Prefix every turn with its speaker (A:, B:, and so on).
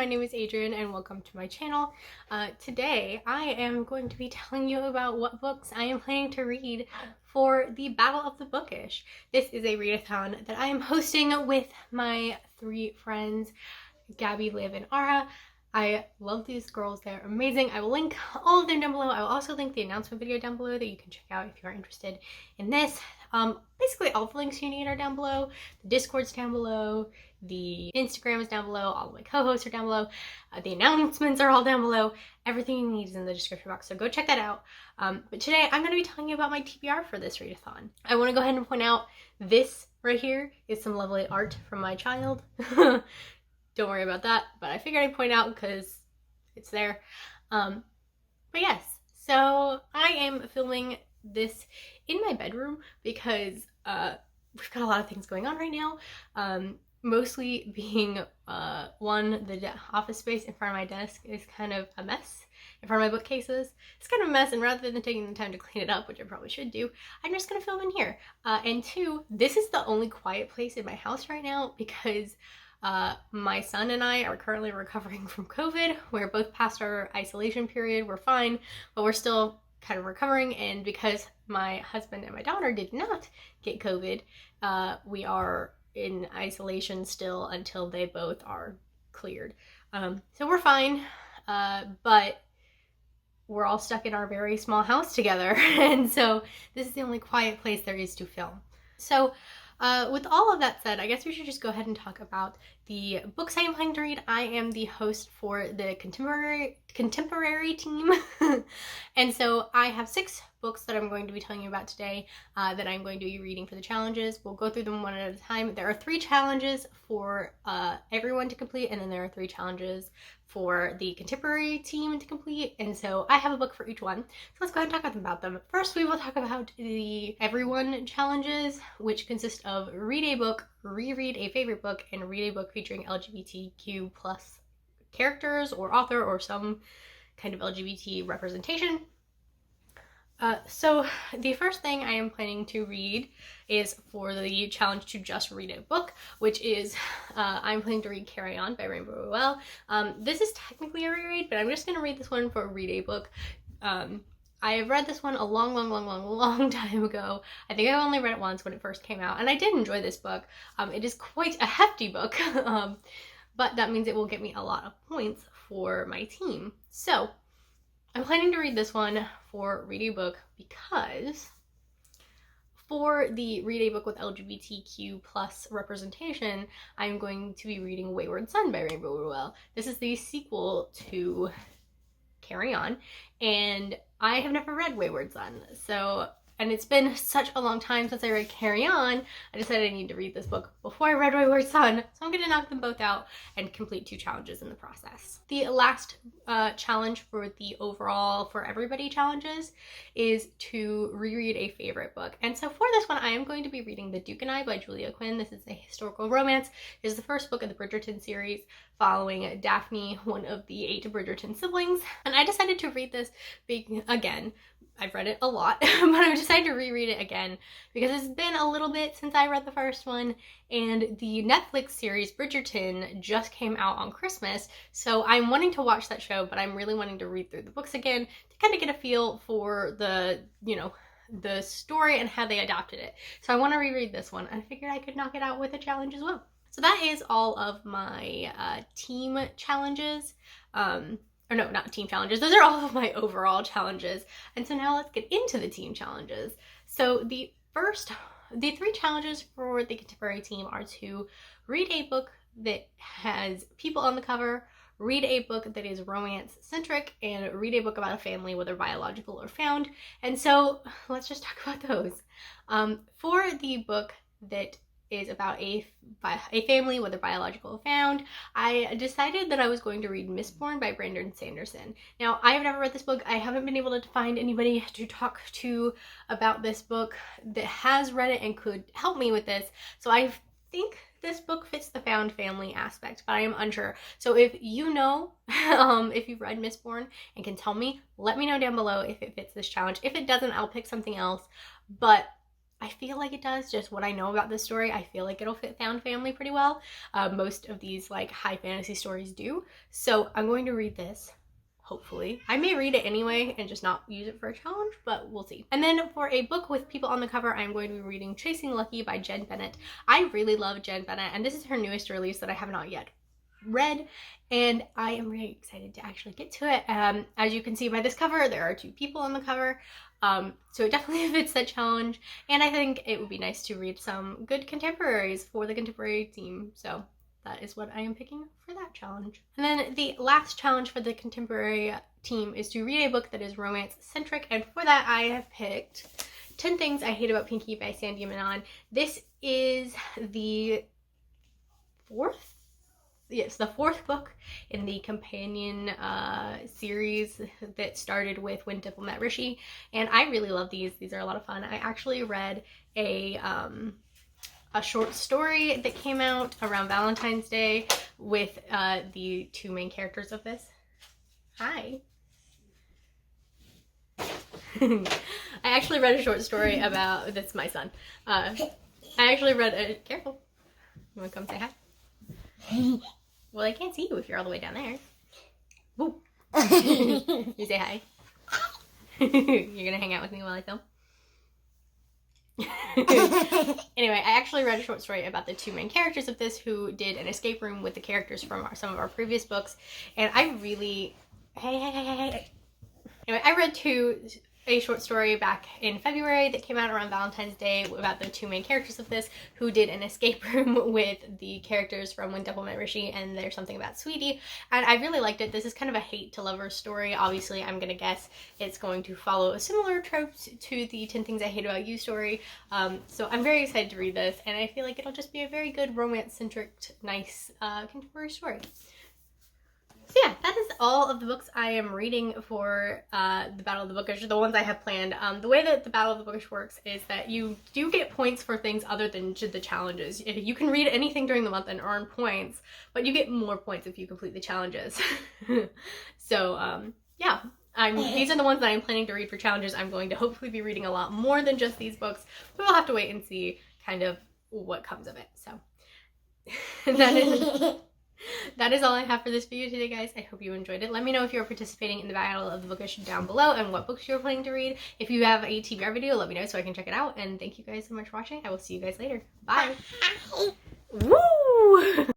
A: my name is Adrian and welcome to my channel. Today I am going to be telling you about what books I am planning to read for the Battle of the Bookish. This is a readathon that I am hosting with my three friends, Gabby, Liv, and Ara. I love these girls, they're amazing. I will link all of them down below. I will also link the announcement video down below that you can check out if you are interested in this. Basically all the links you need are down below. The Discord's down below, the Instagram is down below, all of my co-hosts are down below, the announcements are all down below. Everything you need is in the description box, so go check that out. But today I'm going to be telling you about my TBR for this readathon. I want to go ahead and point out this right here is some lovely art from my child. Don't worry about that, but I figured I'd point out because it's there. But yes, so I am filming this in my bedroom because we've got a lot of things going on right now. Mostly being one, the office space in front of my desk is kind of a mess. In front of my bookcases, it's kind of a mess, and rather than taking the time to clean it up, which I probably should do, I'm just gonna film in here. And two, this is the only quiet place in my house right now because my son and I are currently recovering from COVID. We're both past our isolation period. We're fine, but we're still kind of recovering. And because my husband and my daughter did not get COVID, we are in isolation still until they both are cleared. So we're fine, but we're all stuck in our very small house together. And so this is the only quiet place there is to film. So with all of that said, I guess we should just go ahead and talk about the books I am planning to read. I am the host for the contemporary team. And so I have 6 books that I'm going to be telling you about today that I'm going to be reading for the challenges. We'll go through them one at a time. There are 3 challenges for everyone to complete, and then there are 3 challenges for the contemporary team to complete, and so I have a book for each one. So let's go ahead and talk about them. First, we will talk about the everyone challenges, which consist of read a book, reread a favorite book, and read a book featuring LGBTQ plus characters or author or some kind of LGBT representation. So the first thing I am planning to read is for the challenge to just read a book, which is I'm planning to read Carry On by Rainbow Rowell. This is technically a reread, but I'm just going to read this one for read a book. I have read this one a long time ago. I think I only read it once when it first came out, and I did enjoy this book. It is quite a hefty book, but that means it will get me a lot of points for my team. So I'm planning to read this one for Read a Book because for the Read a Book with LGBTQ plus representation, I'm going to be reading Wayward Son by Rainbow Rowell. This is the sequel to Carry On, and I have never read Wayward Son, and it's been such a long time since I read Carry On, I decided I need to read this book before I read Wayward Son, so I'm going to knock them both out and complete 2 challenges in the process. The last challenge for the overall For Everybody challenges is to reread a favorite book. And so for this one, I am going to be reading The Duke and I by Julia Quinn. This is a historical romance. It is the first book of the Bridgerton series following Daphne, one of the 8 Bridgerton siblings. And I decided to read this again. I've read it a lot, but I decided to reread it again because it's been a little bit since I read the first one, and the Netflix series Bridgerton just came out on Christmas, so I'm wanting to watch that show, but I'm really wanting to read through the books again to kind of get a feel for the, the story and how they adapted it. So I want to reread this one, and I figured I could knock it out with a challenge as well. So that is all of my team challenges. Or no, not team challenges. Those are all of my overall challenges. And so now let's get into the team challenges. So the 3 challenges for the contemporary team are to read a book that has people on the cover, read a book that is romance-centric, and read a book about a family, whether biological or found. And so let's just talk about those. For the book that is about a family, whether biological or found, I decided that I was going to read Mistborn by Brandon Sanderson. Now, I have never read this book. I haven't been able to find anybody to talk to about this book that has read it and could help me with this. So I think this book fits the found family aspect, but I am unsure. So if you know, if you've read Mistborn and can tell me, let me know down below if it fits this challenge. If it doesn't, I'll pick something else. But I feel like it does. Just what I know about this story, I feel like it'll fit found family pretty well. Most of these like high fantasy stories do. So I'm going to read this. Hopefully. I may read it anyway and just not use it for a challenge, but we'll see. And then for a book with people on the cover, I'm going to be reading Chasing Lucky by Jen Bennett. I really love Jen Bennett, and this is her newest release that I have not yet read, and I am really excited to actually get to it. As you can see by this cover, there are 2 people on the cover, so it definitely fits that challenge, and I think it would be nice to read some good contemporaries for the contemporary team, so that is what I am picking for that challenge. And then the last challenge for the contemporary team is to read a book that is romance-centric, and for that I have picked 10 Things I Hate About Pinky by Sandy Manon. This is the 4th book in the companion series that started with When Dimple Met Rishi, and I really love these. These are a lot of fun. I actually read a short story that came out around Valentine's Day with the 2 main characters of this. Hi. I actually read a short story about, that's my son. I actually read a, careful. You wanna come say hi? Well, I can't see you if you're all the way down there. Woo. You say hi. You're gonna hang out with me while I film? Anyway, I actually read a short story about the 2 main characters of this who did an escape room with the characters from some of our previous books, and I really... Hey. Anyway, I read a short story back in February that came out around Valentine's Day about the 2 main characters of this who did an escape room with the characters from When Dimple Met Rishi and There's Something About Sweetie, and I really liked it. This is kind of a hate to lover story. Obviously, I'm gonna guess it's going to follow similar tropes to the 10 Things I Hate About You story, so I'm very excited to read this, and I feel like it'll just be a very good romance-centric, nice contemporary story. So yeah, that is all of the books I am reading for the Battle of the Bookish, the ones I have planned. The way that the Battle of the Bookish works is that you do get points for things other than the challenges. You can read anything during the month and earn points, but you get more points if you complete the challenges. So yeah, these are the ones that I'm planning to read for challenges. I'm going to hopefully be reading a lot more than just these books, but we'll have to wait and see kind of what comes of it. So that is all I have for this video today, guys. I hope you enjoyed it. Let me know if you're participating in the Battle of the Bookish down below and what books you're planning to read. If you have a TBR video, let me know so I can check it out. And thank you guys so much for watching. I will see you guys later. Bye. Woo!